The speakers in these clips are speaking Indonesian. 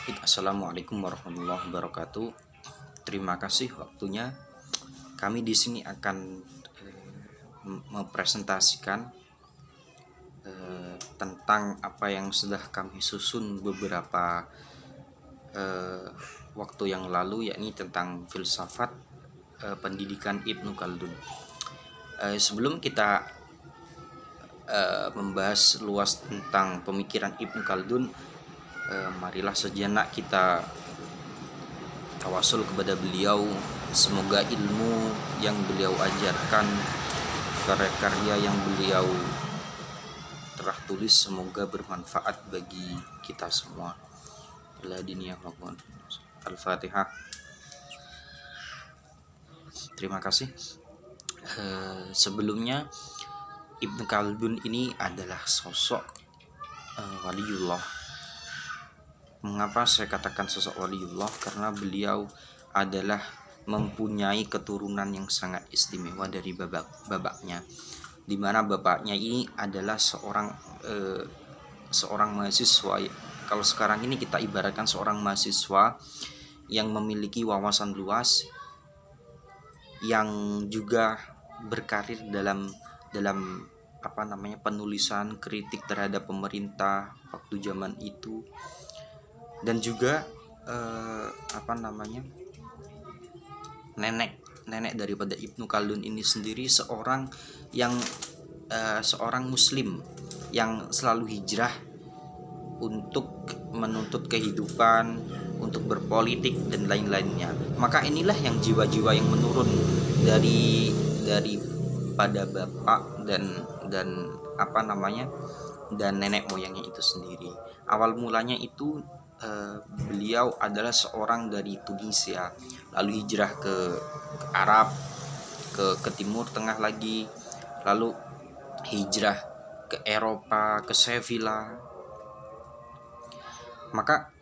Assalamualaikum warahmatullahi wabarakatuh. Terima kasih waktunya. Kami di sini akan mempresentasikan tentang apa yang sudah kami susun beberapa waktu yang lalu, yakni tentang filsafat pendidikan Ibnu Khaldun. Sebelum kita membahas luas tentang pemikiran Ibnu Khaldun, marilah sejenak kita tawasul kepada beliau. Semoga ilmu yang beliau ajarkan, karya-karya yang beliau telah tulis, semoga bermanfaat bagi kita semua. Al-Fatihah. Terima kasih. Sebelumnya, Ibnu Khaldun ini adalah sosok waliullah. Mengapa saya katakan sosok waliullah? Karena beliau adalah mempunyai keturunan yang sangat istimewa dari bapaknya, di mana bapaknya ini adalah seorang mahasiswa. Kalau sekarang ini kita ibaratkan seorang mahasiswa yang memiliki wawasan luas, yang juga berkarir dalam penulisan kritik terhadap pemerintah waktu zaman itu. Dan juga nenek daripada Ibnu Khaldun ini sendiri seorang muslim yang selalu hijrah untuk menuntut kehidupan, untuk berpolitik dan lain-lainnya. Maka inilah yang jiwa-jiwa yang menurun dari pada bapak dan nenek moyangnya itu sendiri. Awal mulanya itu beliau adalah seorang dari Tunisia, lalu hijrah ke Arab, ke Timur Tengah lagi, lalu hijrah ke Eropa, ke Sevilla. Maka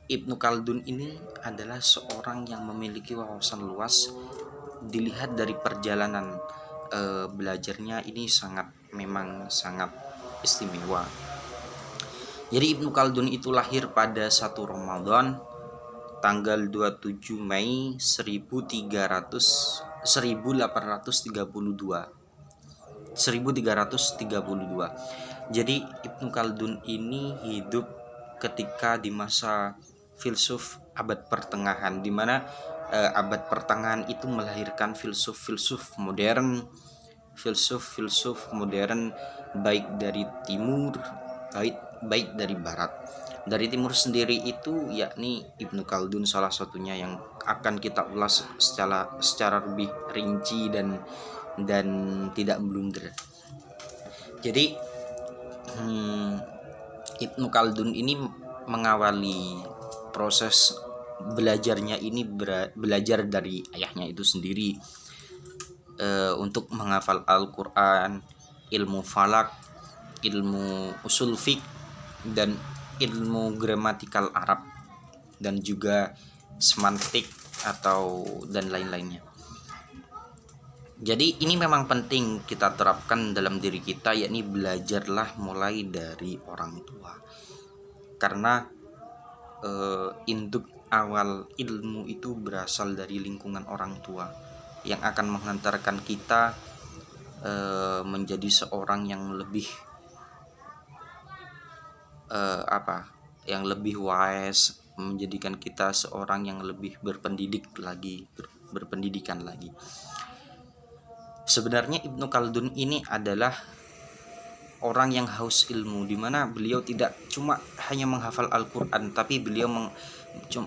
Ibnu Khaldun ini adalah seorang yang memiliki wawasan luas. Dilihat dari perjalanan belajarnya ini memang sangat istimewa. Jadi Ibnu Khaldun itu lahir pada 1 Ramadan tanggal 27 Mei 1832. Jadi Ibnu Khaldun ini hidup ketika di masa filsuf abad pertengahan, di mana abad pertengahan itu melahirkan filsuf modern, baik dari timur baik dari barat. Dari timur sendiri itu yakni Ibnu Khaldun salah satunya, yang akan kita ulas secara lebih rinci dan tidak blunder. Jadi Ibnu Khaldun ini mengawali proses belajarnya ini belajar dari ayahnya itu sendiri, untuk menghafal Al-Quran, ilmu falak, ilmu usul fiqh, dan ilmu gramatikal Arab, dan juga semantik dan lain-lainnya. Jadi ini memang penting kita terapkan dalam diri kita, yakni belajarlah mulai dari orang tua, karena induk awal ilmu itu berasal dari lingkungan orang tua, yang akan menghantarkan kita menjadi seorang yang lebih wise, menjadikan kita seorang yang lebih berpendidikan lagi. Sebenarnya Ibnu Khaldun ini adalah orang yang haus ilmu, di mana beliau tidak cuma hanya menghafal Al-Quran, tapi beliau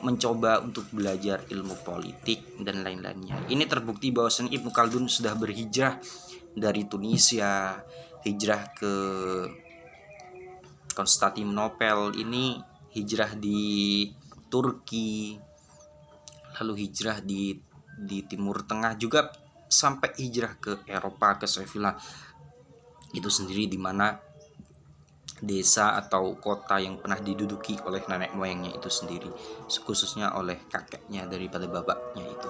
mencoba untuk belajar ilmu politik dan lain-lainnya. Ini terbukti bahwasannya Ibnu Khaldun sudah berhijrah dari Tunisia, hijrah ke Konstantinopel, ini hijrah di Turki, lalu hijrah di Timur Tengah, juga sampai hijrah ke Eropa, ke Sevilla itu sendiri, di mana desa atau kota yang pernah diduduki oleh nenek moyangnya itu sendiri, khususnya oleh kakeknya daripada bapaknya itu.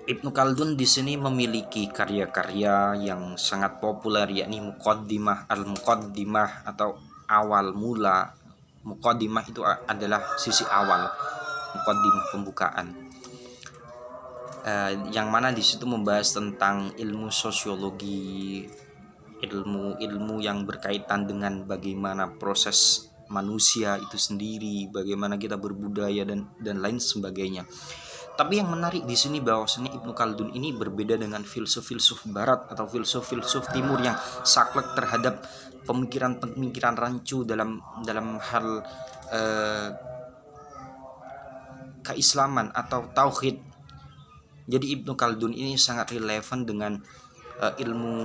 Ibnu Khaldun di sini memiliki karya-karya yang sangat populer, yakni Al-Muqaddimah atau awal mula Muqaddimah itu adalah sisi awal, muqaddimah pembukaan, yang mana di situ membahas tentang ilmu sosiologi, ilmu yang berkaitan dengan bagaimana proses manusia itu sendiri, bagaimana kita berbudaya dan lain sebagainya. Tapi yang menarik di sini bahwasanya Ibnu Khaldun ini berbeda dengan filsuf-filsuf barat atau filsuf-filsuf timur yang saklek terhadap pemikiran-pemikiran rancu dalam hal keislaman atau tauhid. Jadi Ibnu Khaldun ini sangat relevan dengan ilmu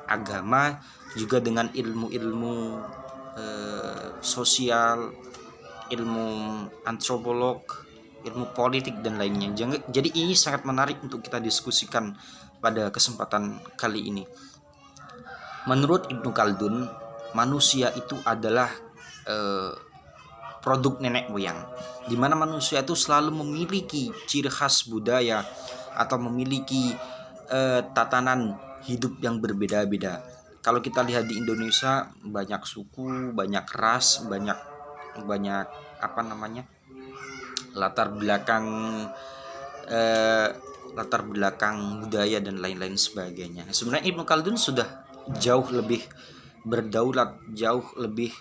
agama, juga dengan ilmu-ilmu sosial, ilmu antropolog, ilmu politik dan lainnya. Jadi ini sangat menarik untuk kita diskusikan pada kesempatan kali ini. Menurut Ibnu Khaldun, manusia itu adalah produk nenek moyang, di mana manusia itu selalu memiliki ciri khas budaya atau memiliki tatanan hidup yang berbeda-beda. Kalau kita lihat di Indonesia, banyak suku, banyak ras, banyak latar belakang budaya dan lain-lain sebagainya. Sebenarnya Ibnu Khaldun sudah jauh lebih berdaulat, jauh lebih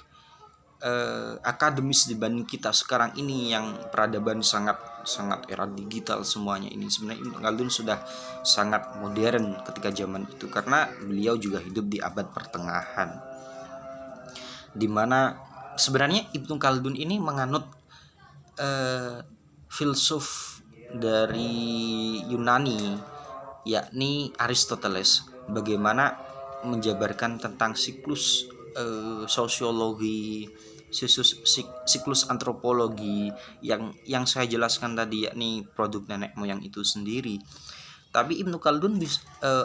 akademis dibanding kita sekarang ini yang peradaban sangat era digital semuanya ini. Sebenarnya Ibnu Khaldun sudah sangat modern ketika zaman itu, karena beliau juga hidup di abad pertengahan, dimana sebenarnya Ibnu Khaldun ini menganut filsuf dari Yunani, yakni Aristoteles, bagaimana menjabarkan tentang siklus sosiologi, siklus antropologi yang saya jelaskan tadi, yakni produk nenek moyang itu sendiri. Tapi Ibnu Khaldun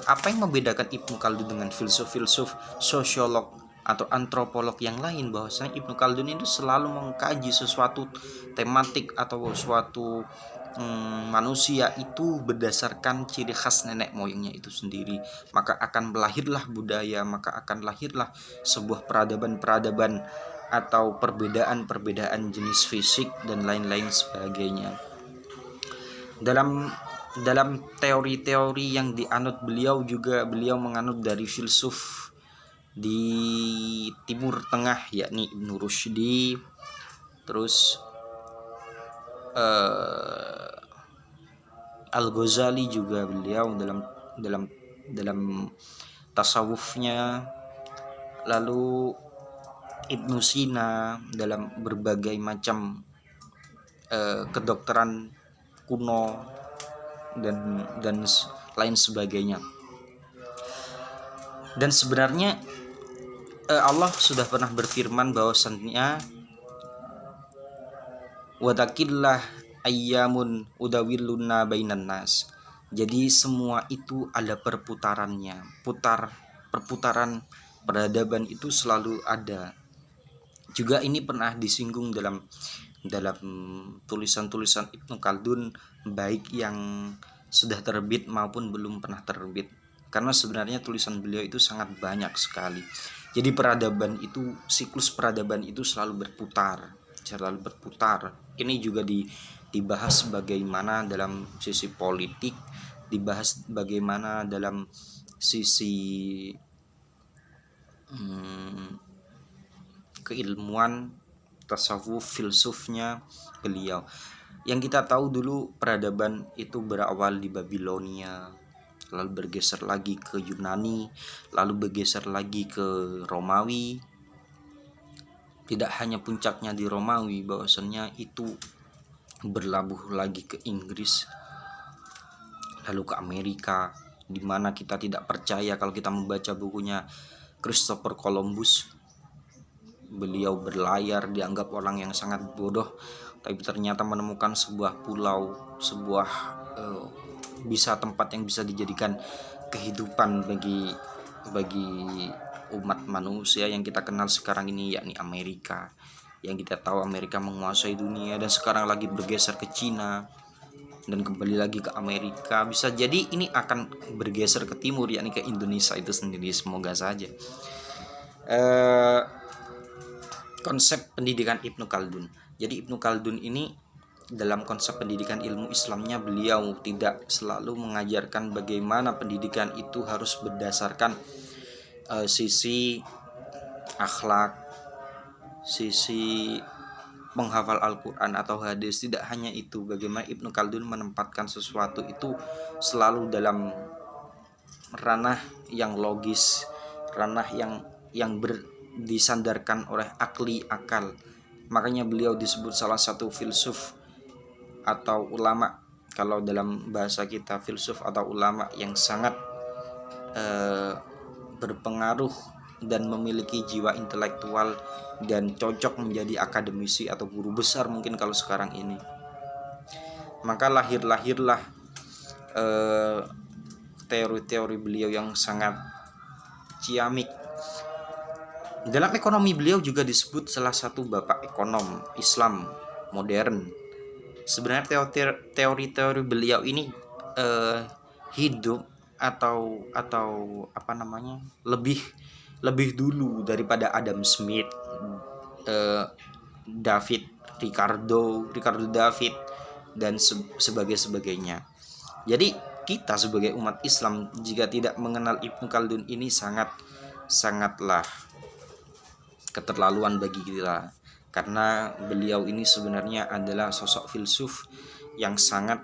apa yang membedakan Ibnu Khaldun dengan filsuf-filsuf sosiolog atau antropolog yang lain, bahwasanya Ibnu Khaldun itu selalu mengkaji sesuatu tematik atau suatu manusia itu berdasarkan ciri khas nenek moyangnya itu sendiri. Maka akan lahirlah budaya, maka akan lahirlah sebuah peradaban atau perbedaan jenis fisik dan lain-lain sebagainya. Dalam teori-teori yang dianut beliau, juga beliau menganut dari filsuf di Timur Tengah, yakni Ibnu Rushdi, terus Al-Ghazali juga beliau dalam tasawufnya, lalu Ibnu Sina dalam berbagai macam kedokteran kuno dan lain sebagainya. Dan sebenarnya Allah sudah pernah berfirman bahwasannya wadakillah ayyamun udawiluna bainan nas. Jadi semua itu ada perputarannya, perputaran peradaban itu selalu ada. Juga ini pernah disinggung dalam tulisan-tulisan Ibnu Khaldun, baik yang sudah terbit maupun belum pernah terbit, karena sebenarnya tulisan beliau itu sangat banyak sekali. Jadi siklus peradaban itu selalu berputar. Ini juga dibahas bagaimana dalam sisi politik, dibahas bagaimana dalam sisi keilmuan, tasawuf, filsufnya beliau. Yang kita tahu dulu peradaban itu berawal di Babilonia, lalu bergeser lagi ke Yunani, lalu bergeser lagi ke Romawi. Tidak hanya puncaknya di Romawi, bahwasannya itu berlabuh lagi ke Inggris, lalu ke Amerika, di mana kita tidak percaya kalau kita membaca bukunya Christopher Columbus. Beliau berlayar, dianggap orang yang sangat bodoh, tapi ternyata menemukan sebuah pulau, sebuah tempat yang bisa dijadikan kehidupan bagi umat manusia yang kita kenal sekarang ini, yakni Amerika. Yang kita tahu Amerika menguasai dunia dan sekarang lagi bergeser ke Cina dan kembali lagi ke Amerika. Bisa jadi ini akan bergeser ke timur, yakni ke Indonesia itu sendiri, semoga saja. konsep pendidikan Ibnu Khaldun. Jadi Ibnu Khaldun ini dalam konsep pendidikan ilmu Islamnya, beliau tidak selalu mengajarkan bagaimana pendidikan itu harus berdasarkan sisi akhlak, sisi menghafal Al-Quran atau hadis. Tidak hanya itu, bagaimana Ibnu Khaldun menempatkan sesuatu itu selalu dalam ranah yang logis, ranah yang disandarkan oleh akal. Makanya beliau disebut salah satu filsuf atau ulama, kalau dalam bahasa kita filsuf atau ulama yang sangat berpengaruh dan memiliki jiwa intelektual dan cocok menjadi akademisi atau guru besar mungkin kalau sekarang ini. Maka lahirlah teori-teori beliau yang sangat ciamik. Dalam ekonomi beliau juga disebut salah satu bapak ekonom Islam modern. Sebenarnya teori-teori beliau ini hidup atau apa namanya, lebih dulu daripada Adam Smith, Ricardo David dan sebagainya. Jadi kita sebagai umat Islam jika tidak mengenal Ibnu Khaldun ini sangatlah keterlaluan bagi kita, karena beliau ini sebenarnya adalah sosok filsuf yang sangat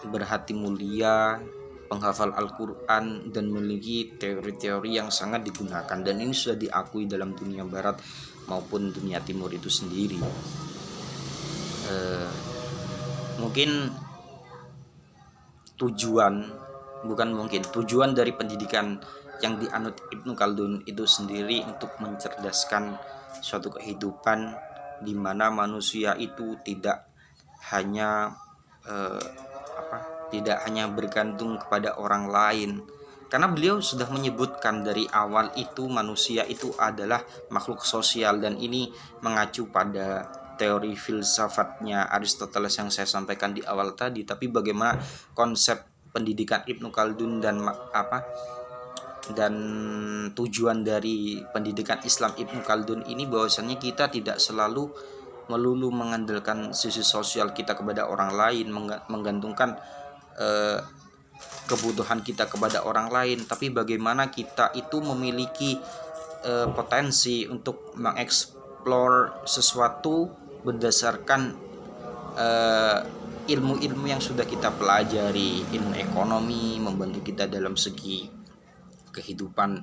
berhati mulia, penghafal Al-Quran, dan memiliki teori-teori yang sangat digunakan, dan ini sudah diakui dalam dunia barat maupun dunia timur itu sendiri. Mungkin tujuan dari pendidikan yang dianut Ibnu Khaldun itu sendiri untuk mencerdaskan suatu kehidupan di mana manusia itu tidak hanya bergantung kepada orang lain, karena beliau sudah menyebutkan dari awal itu manusia itu adalah makhluk sosial, dan ini mengacu pada teori filsafatnya Aristoteles yang saya sampaikan di awal tadi. Tapi bagaimana konsep pendidikan Ibnu Khaldun dan tujuan dari pendidikan Islam Ibnu Khaldun ini, bahwasannya kita tidak selalu melulu mengandalkan sisi sosial kita kepada orang lain, menggantungkan kebutuhan kita kepada orang lain, tapi bagaimana kita itu memiliki potensi untuk mengeksplor sesuatu berdasarkan ilmu-ilmu yang sudah kita pelajari. Ilmu ekonomi membantu kita dalam segi kehidupan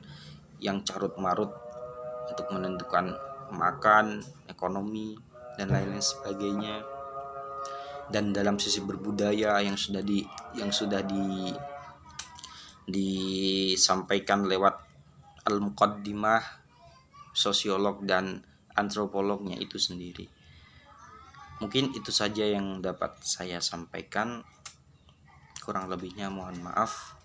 yang carut marut untuk menentukan makan, ekonomi, dan lain-lain sebagainya. Dan dalam sisi berbudaya yang sudah disampaikan lewat Al-Muqaddimah sosiolog dan antropolognya itu sendiri. Mungkin itu saja yang dapat saya sampaikan, kurang lebihnya mohon maaf.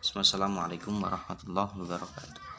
Wassalamualaikum warahmatullahi wabarakatuh.